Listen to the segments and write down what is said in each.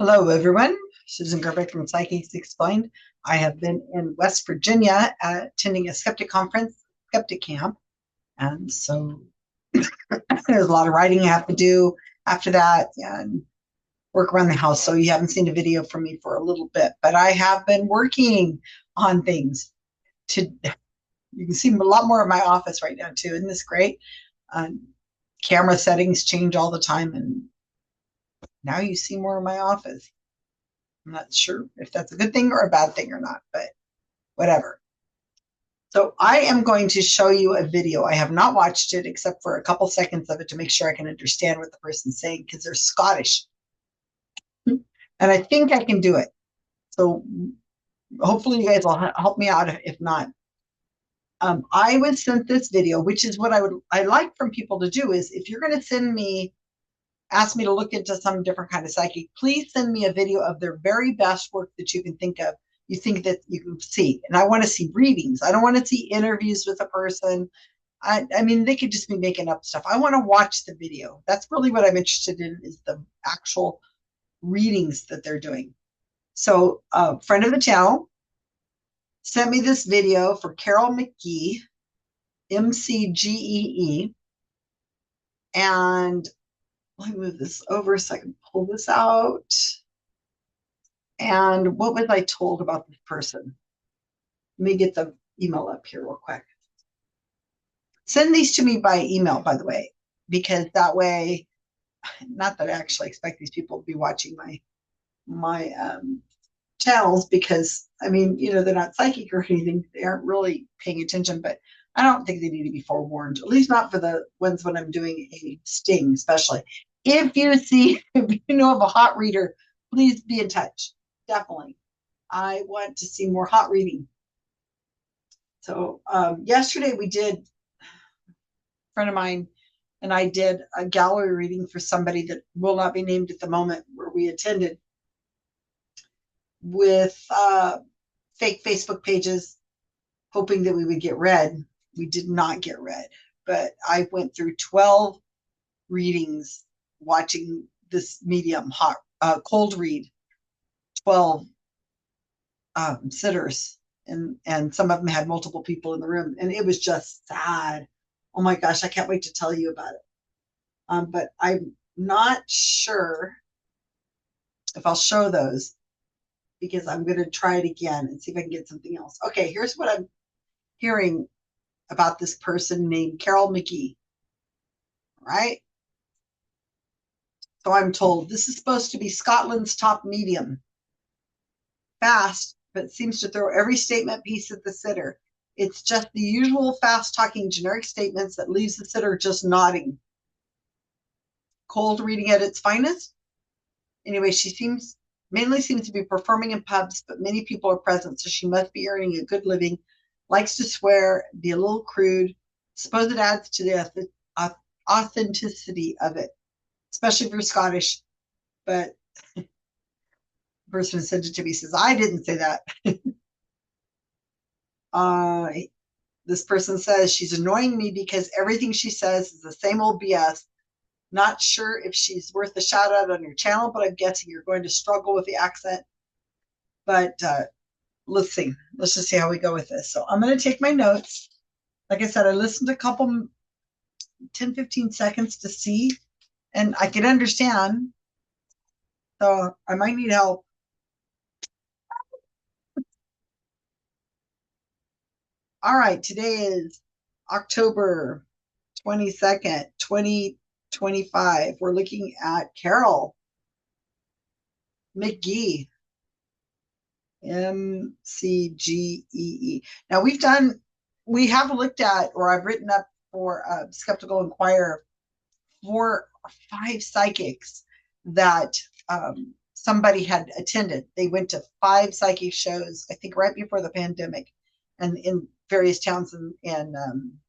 Hello, everyone. Susan Gerbeck from Psychics Explained. I have been in West Virginia attending a skeptic conference, skeptic camp. And so there's a lot of writing I have to do after that and work around the house. So you haven't seen a video from me for a little bit, but I have been working on things. To You can see a lot more of my office right now, too. Isn't this great? Camera settings change all the time. And now you see more of my office. I'm not sure if that's a good thing or a bad thing or not, but whatever. So I am going to show you a video. I have not watched it except for a couple seconds of it to make sure I can understand what the person's saying because they're Scottish. And I think I can do it. So hopefully you guys will help me out if not. I was sent this video, which is what I like from people to do is if you're going to ask me to look into some different kind of psychic, please send me a video of their very best work that you can think of, you think that you can see. And I want to see readings. I don't want to see interviews with a person. I mean, they could just be making up stuff. I want to watch the video. That's really what I'm interested in is the actual readings that they're doing. So a friend of the channel sent me this video for Carol McGee, McGee. And let me move this over so I can pull this out. And what was I told about this person? Let me get the email up here real quick. Send these to me by email, by the way, because that way, not that I actually expect these people to be watching my channels because, I mean, they're not psychic or anything. They aren't really paying attention, but I don't think they need to be forewarned, at least not for the ones when I'm doing a sting, especially. If you know of a hot reader, please be in touch. Definitely. I want to see more hot reading. So yesterday a friend of mine and I did a gallery reading for somebody that will not be named at the moment where we attended with fake Facebook pages, hoping that we would get read. We did not get read, but I went through 12 readings watching this medium cold read 12 sitters, and some of them had multiple people in the room, and it was just sad. Oh my gosh, I can't wait to tell you about it. But I'm not sure if I'll show those because I'm going to try it again and see if I can get something else. Okay, here's what I'm hearing about this person named Carol McGee. All right. So I'm told this is supposed to be Scotland's top medium. Fast, but seems to throw every statement piece at the sitter. It's just the usual fast-talking generic statements that leaves the sitter just nodding. Cold reading at its finest. Anyway, she mainly seems to be performing in pubs, but many people are present, so she must be earning a good living. Likes to swear, be a little crude. Suppose it adds to the authenticity of it, especially if you're Scottish. But the person who sent it to me says, I didn't say that. This person says, she's annoying me because everything she says is the same old BS. Not sure if she's worth a shout out on your channel, but I'm guessing you're going to struggle with the accent. But let's see. Let's just see how we go with this. So I'm going to take my notes. Like I said, I listened to a couple 10, 15 seconds to see, and I can understand. So I might need help. All right, today is October 22nd, 2025. We're looking at Carol McGee, McGee. Now we have looked at, or I've written up for Skeptical Inquirer 4 or 5 psychics that somebody had attended. They went to 5 psychic shows, I think right before the pandemic, and in various towns in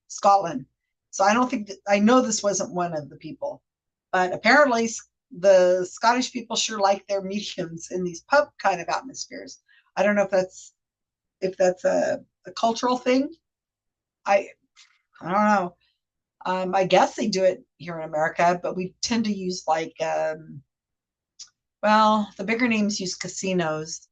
Scotland. So I know this wasn't one of the people, but apparently the Scottish people sure like their mediums in these pub kind of atmospheres. I don't know if that's a cultural thing. I don't know. I guess they do it here in America, but we tend to use like Well, the bigger names use casinos,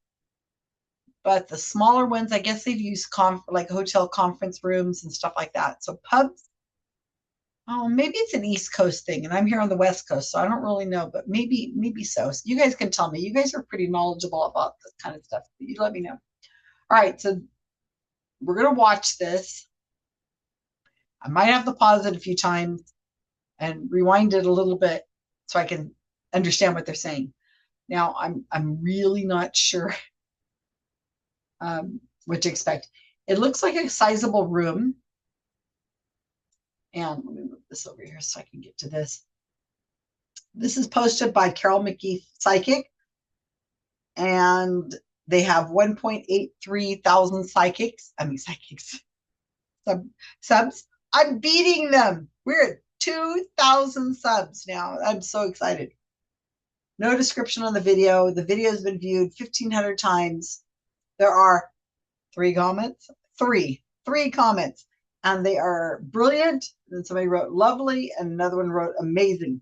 but the smaller ones, I guess they've used like hotel conference rooms and stuff like that. So pubs, oh, maybe it's an East Coast thing, and I'm here on the West Coast, so I don't really know, but maybe so. So you guys can tell me. You guys are pretty knowledgeable about this kind of stuff. You let me know. All right, so we're gonna watch this. I might have to pause it a few times and rewind it a little bit so I can understand what they're saying. Now, I'm really not sure what to expect. It looks like a sizable room. And let me move this over here so I can get to this. This is posted by Carol McGee Psychic. And they have 1.83 thousand psychics. Subs. I'm beating them. We're at 2,000 subs now. I'm so excited. No description on the video. The video has been viewed 1,500 times. There are 3 comments. Three comments. And they are brilliant. And somebody wrote lovely, and another one wrote amazing.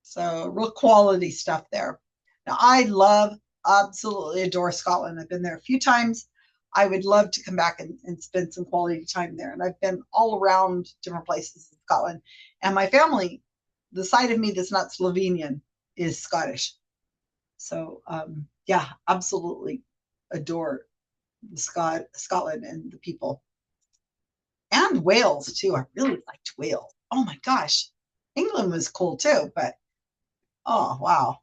So real quality stuff there. Now, I absolutely adore Scotland. I've been there a few times. I would love to come back and spend some quality time there. And I've been all around different places in Scotland. And my family, the side of me that's not Slovenian, is Scottish. So, yeah, absolutely adore Scotland and the people. And Wales, too. I really liked Wales. Oh, my gosh. England was cool, too. But, oh, wow.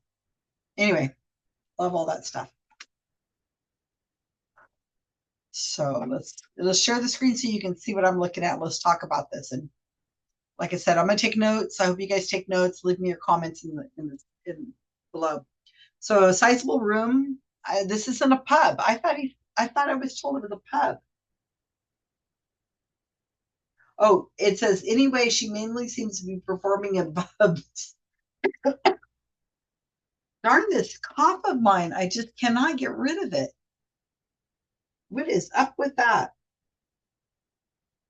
Anyway, love all that stuff. So let's share the screen so you can see what I'm looking at. Let's talk about this. And like I said, I'm going to take notes. I hope you guys take notes. Leave me your comments in below. So a sizable room. This isn't a pub. I thought I was told it was a pub. Oh, it says, anyway, she mainly seems to be performing in pubs. Darn this cough of mine. I just cannot get rid of it. What is up with that?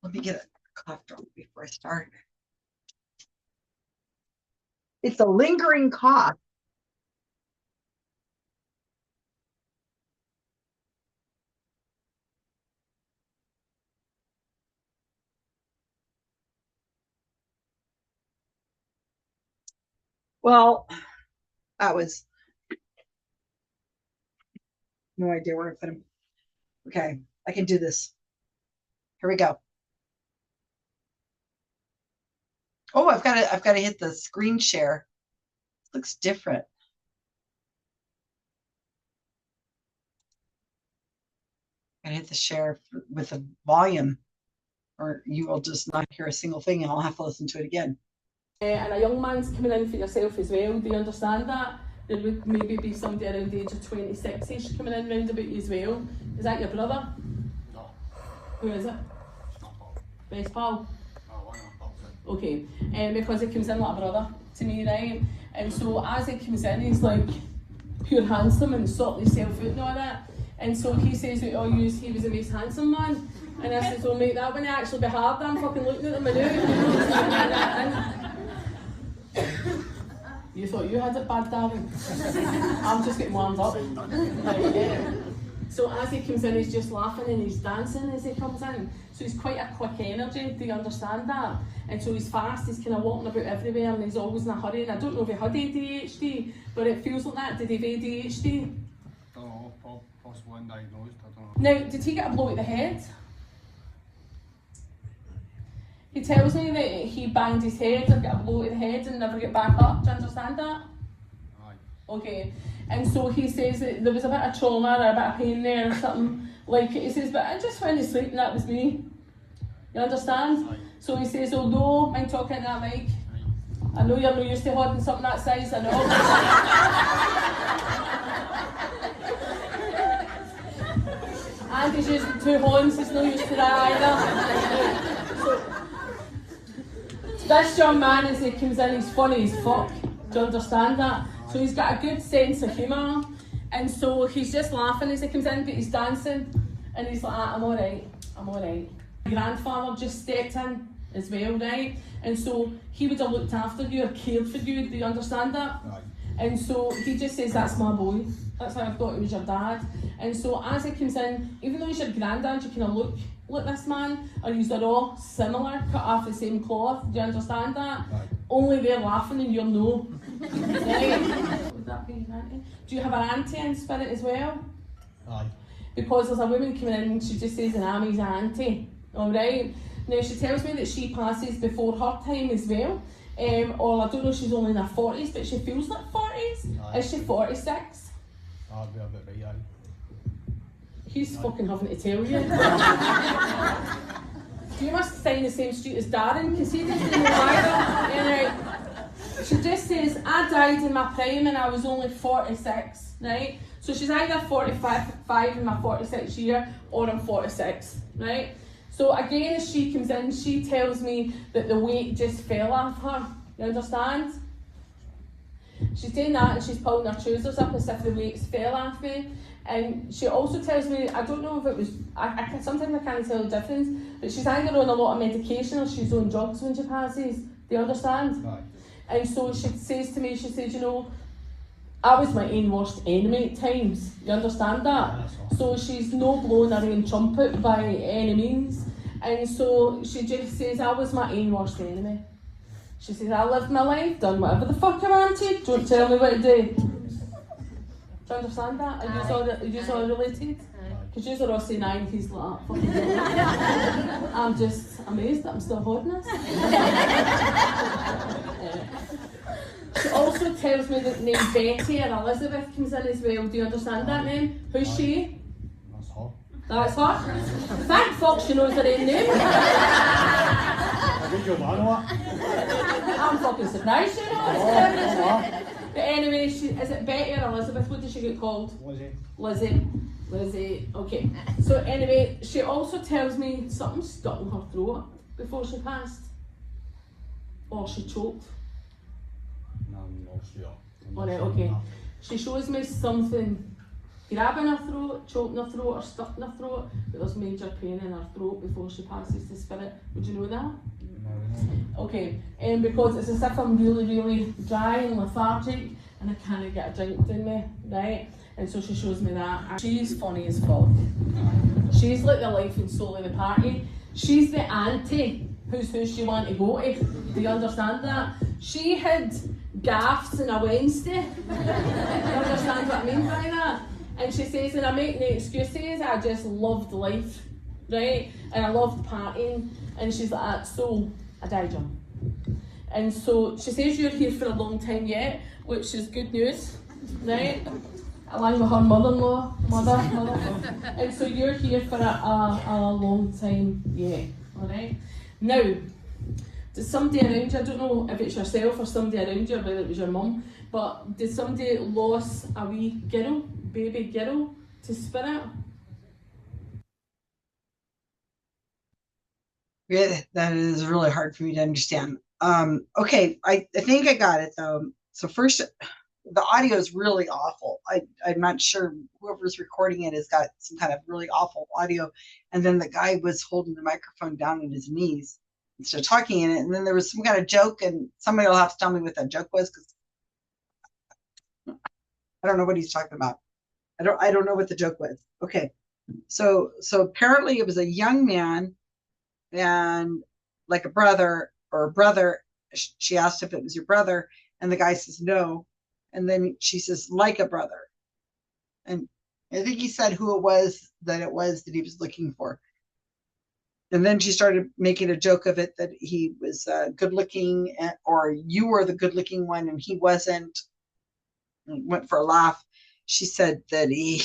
Let me get a cough drop before I start. It's a lingering cough. Well, that was no idea where I put him. Okay, I can do this. Here we go. Oh, I've got to hit the screen share. It looks different. I hit the share with the volume, or you will just not hear a single thing, and I'll have to listen to it again. And a young man's coming in for yourself as well. Do you understand that? There would maybe be somebody around the age of 26ish coming in round about you as well. Is that your brother? No. Who is it? It's not Paul. Best pal? No, one of Paul's it. Okay. Because he comes in like a brother to me, right? And so as he comes in, he's like pure handsome and sorting himself out and all that. And so he says that he was the most handsome man. And I said, oh mate, that wouldn't actually be hard. I'm fucking looking at him now. You thought you had it bad, darling. I'm just getting warmed up. So as he comes in, he's just laughing and he's dancing as he comes in. So he's quite a quick energy, do you understand that? And so he's fast, he's kind of walking about everywhere and he's always in a hurry. And I don't know if he had ADHD, but it feels like that. Did he have ADHD? I don't know, possibly undiagnosed, I don't know. Now, did he get a blow at the head? He tells me that he banged his head or got a blow to the head and never get back up. Do you understand that? Aye. Okay. And so he says that there was a bit of trauma or a bit of pain there or something. Like, he says, but I just went to sleep and that was me. You understand? Aye. So he says, although, mind talking to that mic? I know you're not used to holding something that size, I know. And he's using 2 horns, he's not used to that either. This young man, as he comes in, he's funny as fuck. Do you understand that? So he's got a good sense of humour. And so he's just laughing as he comes in, but he's dancing. And he's like, I'm alright, I'm alright. My grandfather just stepped in as well, right? And so he would have looked after you or cared for you, do you understand that? Aye. And so he just says, that's my boy. That's how I thought he was your dad. And so as he comes in, even though he's your granddad, you kind of look like this man, or they're all similar, cut off the same cloth. Do you understand that? Aye. Only they're laughing and you're no. Right? Would that be your auntie? Do you have an auntie in spirit as well? Aye. Because there's a woman coming in and she just says, and I'm his auntie. Alright? Now she tells me that she passes before her time as well. Or I don't know if she's only in her 40s, but she feels like 40s. Aye. Is she 46? I'd be a bit right, aye. He's fucking having to tell you. You must stay in the same street as Darren, because he doesn't know either. Anyway, she just says, I died in my prime and I was only 46, right? So she's either 45 in my 46th year, or I'm 46, right? So again, as she comes in, she tells me that the weight just fell off her. You understand? She's doing that and she's pulling her trousers up as if the weights fell off me. And she also tells me, I don't know if it was, sometimes I can't tell the difference, but she's either on a lot of medication or she's on drugs when she passes. Do you understand? Aye. And so she says to me, she says, you know, I was my own worst enemy at times. You understand that? That's all. So she's no blowing her own trumpet by any means. And so she just says, I was my own worst enemy. She says, I lived my life, done whatever the fuck I wanted, don't tell me what to do. Do you understand that? Are you all related? Because you are all saying aye and he's like, fucking I'm just amazed that I'm still holding this. She also tells me that the name Betty or Elizabeth comes in as well. Do you understand that name? Who's she? That's her. That's her? Thank fuck she knows her own name. I think you'll know what? I'm fucking surprised she knows. Oh, But anyway, is it Betty or Elizabeth? What does she get called? Lizzie. Lizzie, okay. So anyway, she also tells me something stuck in her throat before she passed. Or she choked. No, I'm not sure. Alright, okay. She shows me something grabbing her throat, choking her throat, or stuck in her throat, but there's major pain in her throat before she passes to spirit. Would you know that? No. Okay, because it's as if I'm really, really dry and lethargic and I can't get a drink in me, right? And so she shows me that. And she's funny as fuck. She's like the life and soul of the party. She's the auntie whose house you want to go to. Do you understand that? She had gaffs on a Wednesday. Do you understand what I mean by that? And she says, and I make no excuses, I just loved life, right? And I loved partying. And she's like that, so I died young. And so she says you're here for a long time yet, which is good news, right? Along with her mother-in-law, mother. And so you're here for a long time yet, alright? Now, does somebody around you, I don't know if it's yourself or somebody around you, or whether it was your mum, but did somebody lose a wee girl, baby girl, to spirit? Yeah, that is really hard for me to understand. Okay, I think I got it though. So first, the audio is really awful. I'm not sure whoever's recording it has got some kind of really awful audio. And then the guy was holding the microphone down on his knees instead of talking in it. And then there was some kind of joke, and somebody will have to tell me what that joke was, because I don't know what he's talking about. I don't know what the joke was. Okay, so apparently it was a young man and like a brother or a brother. She asked if it was your brother, and the guy says no. And then she says, like a brother. And I think he said who it was that he was looking for. And then she started making a joke of it, that he was good looking, or you were the good looking one and he wasn't. And went for a laugh. She said that he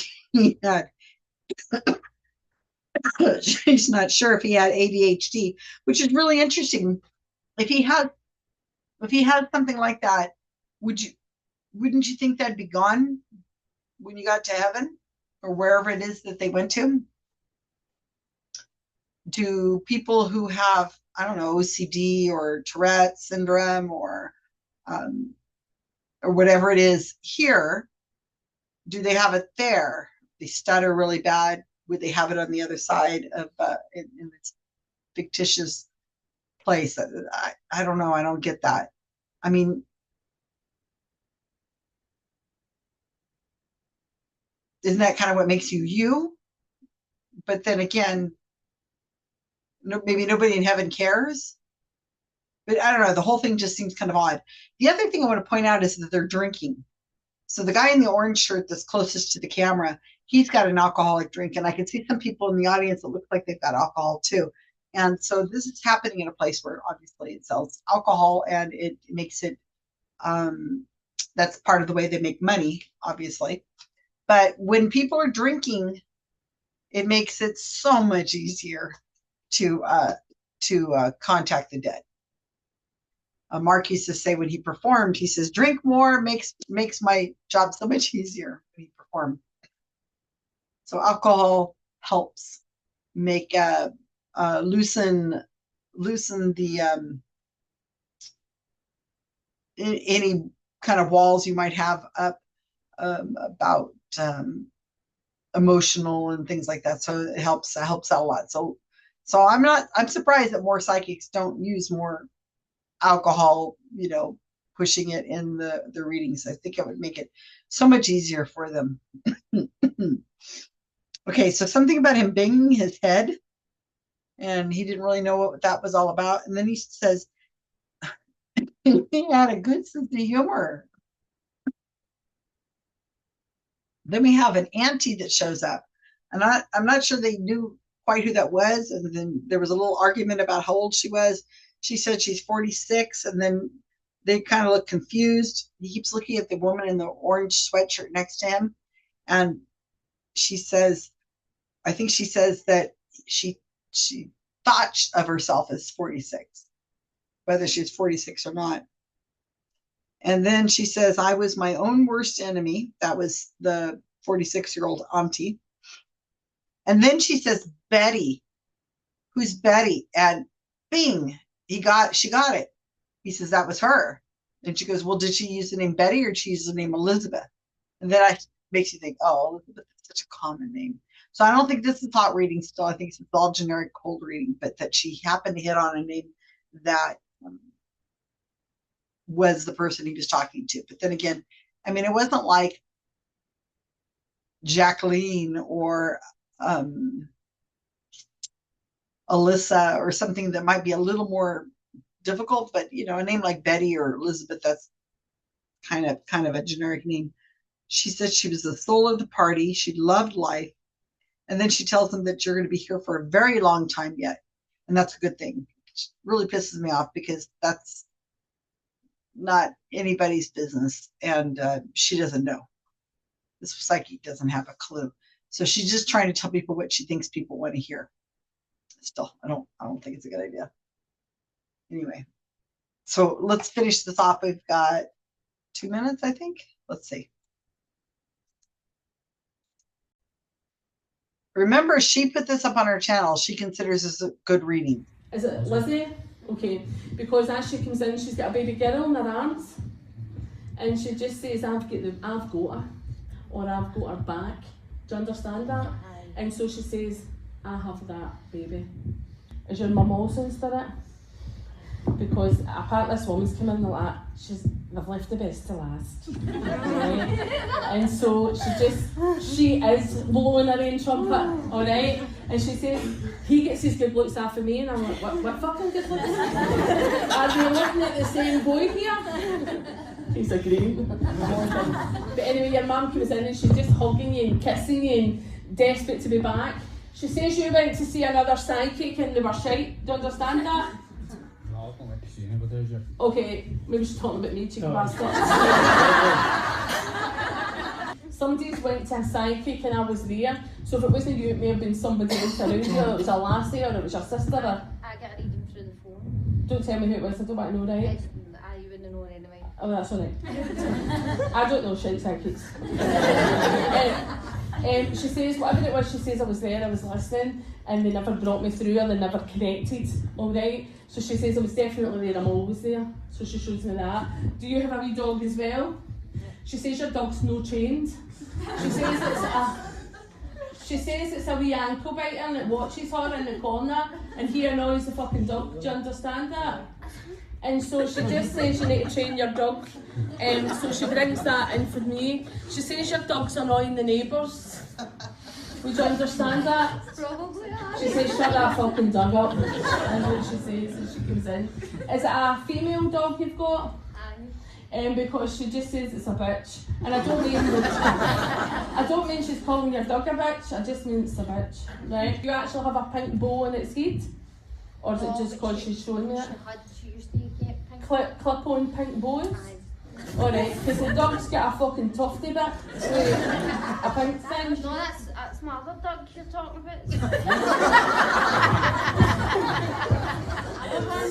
had, she's not sure if he had ADHD, which is really interesting. If he had something like that, wouldn't you think that'd be gone when you got to heaven or wherever it is that they went to? Do people who have, I don't know, OCD or Tourette syndrome or whatever it is here, do they have it there? They stutter really bad. Would they have it on the other side of in this fictitious place? I don't know. I don't get that. I mean, isn't that kind of what makes you you? But then again, maybe nobody in heaven cares. But I don't know, the whole thing just seems kind of odd. The other thing I want to point out is that they're drinking. So the guy in the orange shirt that's closest to the camera, he's got an alcoholic drink, and I can see some people in the audience that look like they've got alcohol too. And so this is happening in a place where obviously it sells alcohol, and it makes it, that's part of the way they make money, obviously. But when people are drinking, it makes it so much easier to contact the dead. Mark used to say when he performed, he says, drink more makes my job so much easier when he performed. So alcohol helps make loosen the any kind of walls you might have up about emotional and things like that. So it helps out a lot. So I'm surprised that more psychics don't use more alcohol, pushing it in the readings. I think it would make it so much easier for them. Okay, so something about him banging his head, and he didn't really know what that was all about. And then he says he had a good sense of humor. Then we have an auntie that shows up, and I'm not sure they knew quite who that was. And then there was a little argument about how old she was. She said she's 46, and then they kind of look confused. He keeps looking at the woman in the orange sweatshirt next to him, and she says, I think she says that she thought of herself as 46, whether she's 46 or not. And then she says, I was my own worst enemy. That was the 46-year-old auntie. And then she says, Betty. Who's Betty? And bing, she got it. He says, that was her. And she goes, well, did she use the name Betty or did she use the name Elizabeth? And then it makes you think, oh, Elizabeth is such a common name. So I don't think this is hot reading still. I think it's all generic cold reading, but that she happened to hit on a name that was the person he was talking to. But then again, I mean, it wasn't like Jacqueline or Alyssa or something that might be a little more difficult, but a name like Betty or Elizabeth, that's kind of a generic name. She said she was the soul of the party. She loved life. And then she tells them that you're going to be here for a very long time yet. And that's a good thing. It really pisses me off because that's not anybody's business. And she doesn't know. This psychic doesn't have a clue. So she's just trying to tell people what she thinks people want to hear. Still, I don't think it's a good idea. Anyway, so let's finish this off. We've got 2 minutes, I think. Let's see. Remember, she put this up on her channel. She considers this a good reading. Is it Lizzie? Okay, because as she comes in, she's got a baby girl in her arms, and she just says, I've got her, or I've got her back. Do you understand that? And so she says, I have that baby. Is your mum also instead of it? Because apparently this woman's come in like that, they've left the best to last. Right? And so she is blowing her own trumpet, alright? And she says, he gets his good looks after me, and I'm like, what fucking good looks? Are we looking at the same boy here? He's agreeing. But anyway, your mum comes in and she's just hugging you and kissing you and desperate to be back. She says you went to see another psychic and they were shite. Do you understand that? No, I don't like to see anybody, is it? Okay, maybe she's talking about me, cheeky bastard. Somebody's went to a psychic and I was there. So if it wasn't you, it may have been somebody else around you. It was a lassie or it was your sister. Or... I got a reading through the phone. Don't tell me who it was, I don't want to know, right? You wouldn't know anyway. Oh, that's alright. I don't know shite psychics. She says, whatever it was, she says I was there, I was listening, and they never brought me through or they never connected, alright? So she says I was definitely there, I'm always there. So she shows me that. Do you have a wee dog as well? She says your dog's no chained. She says it's a wee ankle biter and it watches her in the corner and he annoys the fucking dog. Do you understand that? And so she just says you need to train your dog. So she brings that in for me. She says your dog's annoying the neighbours. Would you understand that? Probably. She says shut that fucking dog up. That's what she says as she comes in. Is it a female dog you've got? Because she just says it's a bitch. And I don't mean she's calling your dog a bitch, I just mean it's a bitch. Right? Do you actually have a pink bow on its head? Or is it just because she's showing me it? She used to get pink. Clip on pink bows? Alright, because the dog's got a fucking tufty bit. A pink thing. No, that's my other dog you're talking about.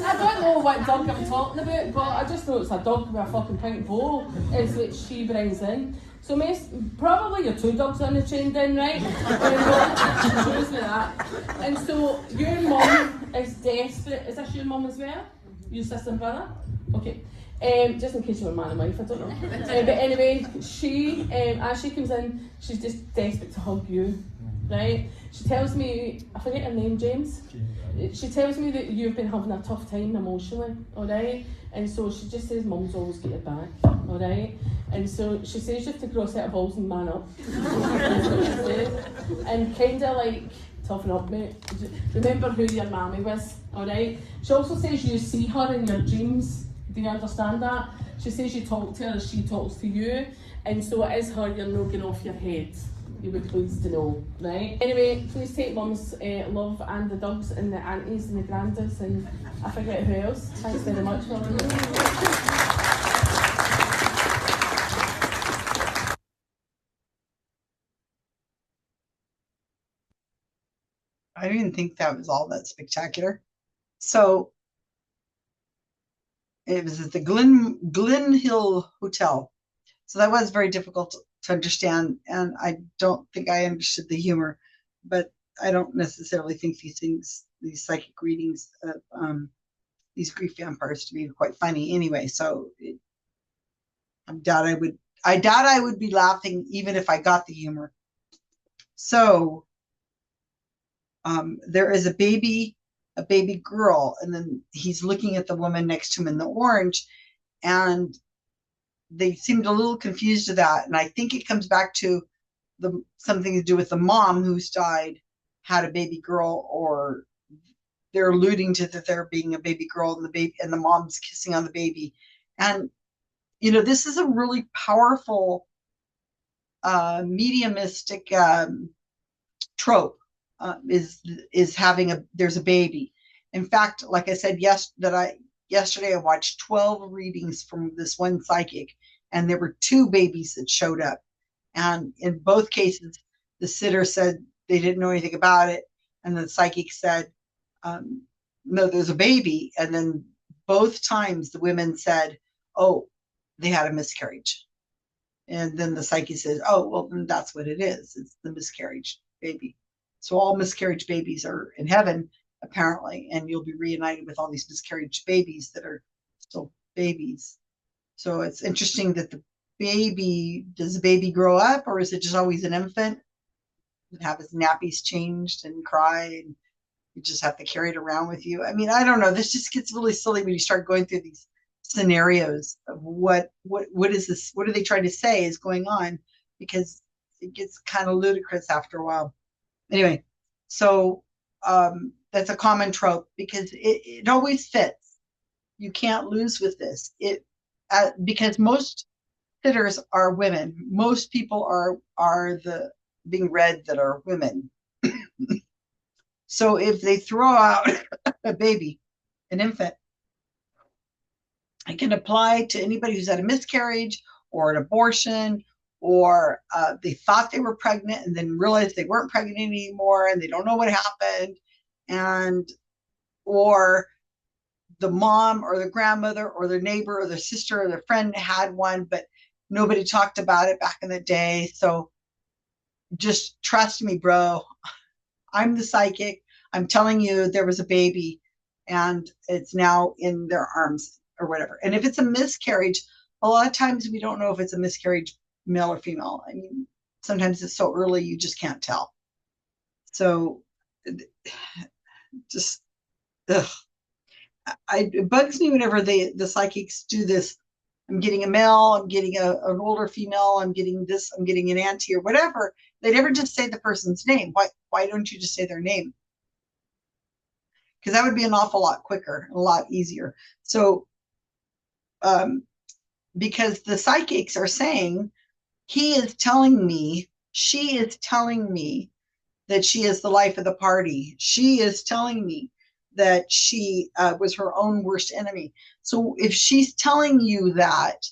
I don't know what dog I'm talking about, but I just know it's a dog with a fucking pink bow, is what she brings in. So probably your two dogs on the train then, right? She shows me that. And so your mum is desperate. Is this your mum as well? Your sister and brother? Okay. Just in case you were man and wife, I don't know. But anyway, she, as she comes in, she's just desperate to hug you, right? She tells me, I forget her name, James. She tells me that you've been having a tough time emotionally, alright? And so she just says, Mum's always got your back, alright? And so she says you have to grow a set of balls and man up. That's what she says. And kind of like, toughen up, mate. Remember who your mammy was, alright? She also says you see her in your dreams. Do you understand that? She says you talk to her as she talks to you. And so it is her, you're not getting off your head. You'll be pleased to know, right? Anyway, please take Mum's love and the dogs and the aunties and the grandads and I forget who else. Thanks very much for I didn't think that was all that spectacular. So it was at the Glen Hill Hotel. So that was very difficult to understand, and I don't think I understood the humor, but I don't necessarily think these psychic readings of these grief vampires to be quite funny anyway. So I doubt I would be laughing even if I got the humor. So there is a baby girl, and then he's looking at the woman next to him in the orange, and they seemed a little confused of that. And I think it comes back to something to do with the mom who's died, had a baby girl, or they're alluding to that there being a baby girl and the mom's kissing on the baby. And, you know, this is a really powerful mediumistic trope, is having there's a baby. In fact, like I said, yesterday I watched 12 readings from this one psychic, and there were 2 babies that showed up. And in both cases, the sitter said they didn't know anything about it, and the psychic said, no, there's a baby. And then both times the women said, oh, they had a miscarriage. And then the psychic says, oh, well, then that's what it is. It's the miscarriage baby. So all miscarriage babies are in heaven, apparently, and you'll be reunited with all these miscarriage babies that are still babies. So it's interesting that does the baby grow up, or is it just always an infant and have his nappies changed and cry, and you just have to carry it around with you? I mean, I don't know. This just gets really silly when you start going through these scenarios of what is this? What are they trying to say is going on? Because it gets kind of ludicrous after a while. Anyway, so that's a common trope because it always fits. You can't lose with this. Because most sitters are women. Most people are being read that are women. So if they throw out a baby, an infant, it can apply to anybody who's had a miscarriage or an abortion, or they thought they were pregnant and then realized they weren't pregnant anymore and they don't know what happened, or the mom or the grandmother or their neighbor or their sister or their friend had one, but nobody talked about it back in the day. So just trust me, bro. I'm the psychic. I'm telling you there was a baby and it's now in their arms or whatever. And if it's a miscarriage, a lot of times we don't know if it's a miscarriage, male or female. I mean, sometimes it's so early you just can't tell. So just ugh. it bugs me whenever the psychics do this. I'm getting a male, I'm getting an older female, I'm getting this, I'm getting an auntie or whatever. They never just say the person's name. Why don't you just say their name? Because that would be an awful lot quicker, a lot easier. So because the psychics are saying, he is telling me, she is telling me that she is the life of the party. She is telling me that she was her own worst enemy. So if she's telling you that,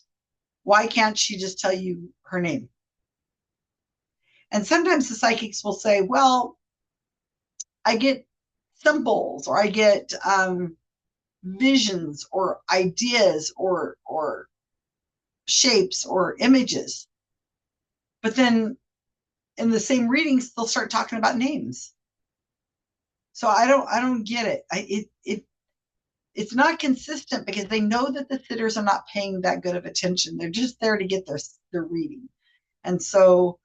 why can't she just tell you her name? And sometimes the psychics will say, well, I get symbols, or I get visions or ideas or shapes or images. But then in the same readings, they'll start talking about names. So I don't get it. It's not consistent because they know that the sitters are not paying that good of attention. They're just there to get their reading. And so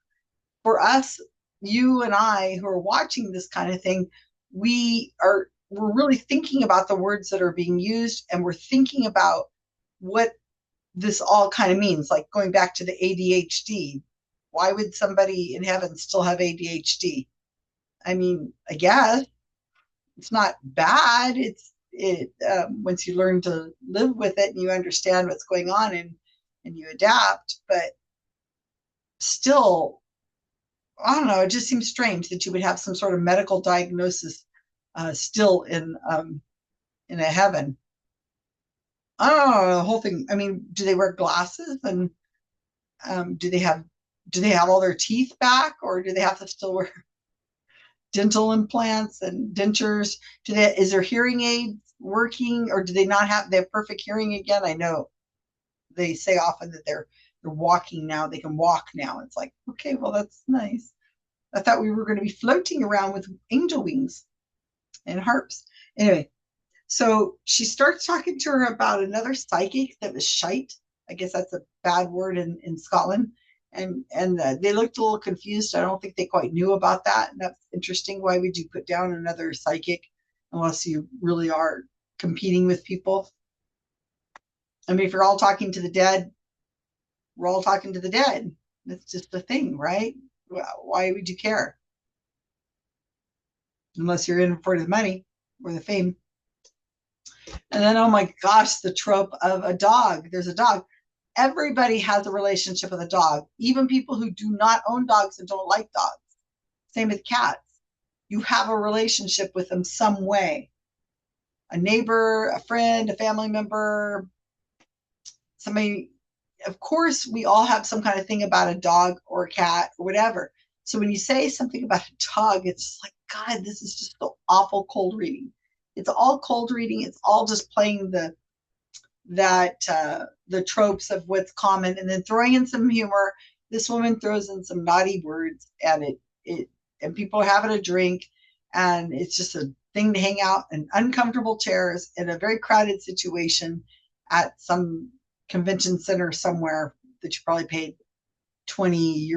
for us, you and I who are watching this kind of thing, we're really thinking about the words that are being used, and we're thinking about what this all kind of means, like going back to the ADHD. Why would somebody in heaven still have ADHD? I mean, I guess it's not bad. Once you learn to live with it and you understand what's going on and you adapt, but still, I don't know. It just seems strange that you would have some sort of medical diagnosis still in a heaven. I don't know the whole thing. I mean, do they wear glasses, and do they have all their teeth back, or do they have to still wear dental implants and dentures? Is their hearing aids working, or do they not have? They have perfect hearing again. I know they say often that they're walking now. They can walk now. It's like, okay, well, that's nice. I thought we were going to be floating around with angel wings and harps. Anyway, so she starts talking to her about another psychic that was shite. I guess that's a bad word in Scotland. And they looked a little confused. I don't think they quite knew about that. And that's interesting. Why would you put down another psychic unless you really are competing with people? I mean, if you're all talking to the dead, we're all talking to the dead. That's just the thing, right? Why would you care? Unless you're in for the money or the fame. And then, oh my gosh, the trope of a dog. There's a dog. Everybody has a relationship with a dog, even people who do not own dogs and don't like dogs. Same with cats. You have a relationship with them some way. A neighbor, a friend, a family member, somebody. Of course, we all have some kind of thing about a dog or a cat or whatever. So when you say something about a dog, it's like, God, this is just so awful cold reading. It's all cold reading. It's all just playing the tropes of what's common, and then throwing in some humor. This woman throws in some naughty words, and and people are having a drink, and it's just a thing to hang out in uncomfortable chairs in a very crowded situation at some convention center somewhere that you probably paid 20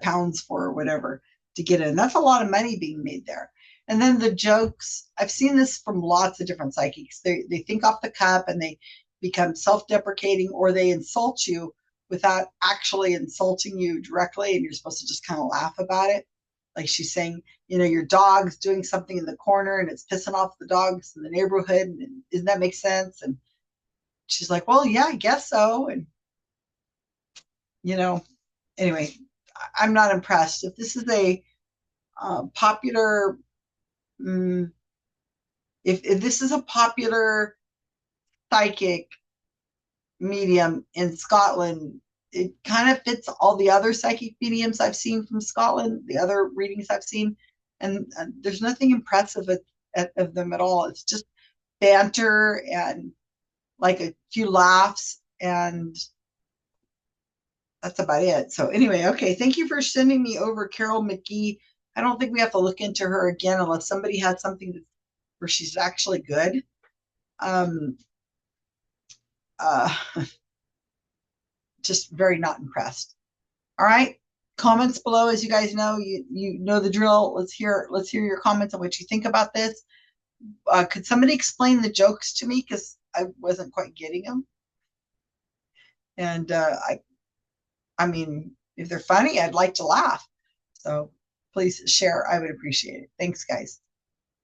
pounds for or whatever to get in. That's a lot of money being made there. And then the jokes, I've seen this from lots of different psychics. They think off the cuff and they become self-deprecating, or they insult you without actually insulting you directly, and you're supposed to just kind of laugh about it. Like she's saying, your dog's doing something in the corner and it's pissing off the dogs in the neighborhood. And doesn't that make sense? And she's like, well, yeah, I guess so. And, anyway, I'm not impressed. If this is a popular, if this is a popular psychic medium in Scotland, it kind of fits all the other psychic mediums I've seen from Scotland, the other readings I've seen. And there's nothing impressive of them at all. It's just banter and like a few laughs, and that's about it. So anyway, okay, thank you for sending me over Carol McGee. I don't think we have to look into her again unless somebody has something where she's actually good. Just very not impressed. All right, comments below. As you guys know, you know the drill. Let's hear your comments on what you think about this. Could somebody explain the jokes to me? Because I wasn't quite getting them. And I mean, if they're funny, I'd like to laugh. So please share. I would appreciate it. Thanks, guys.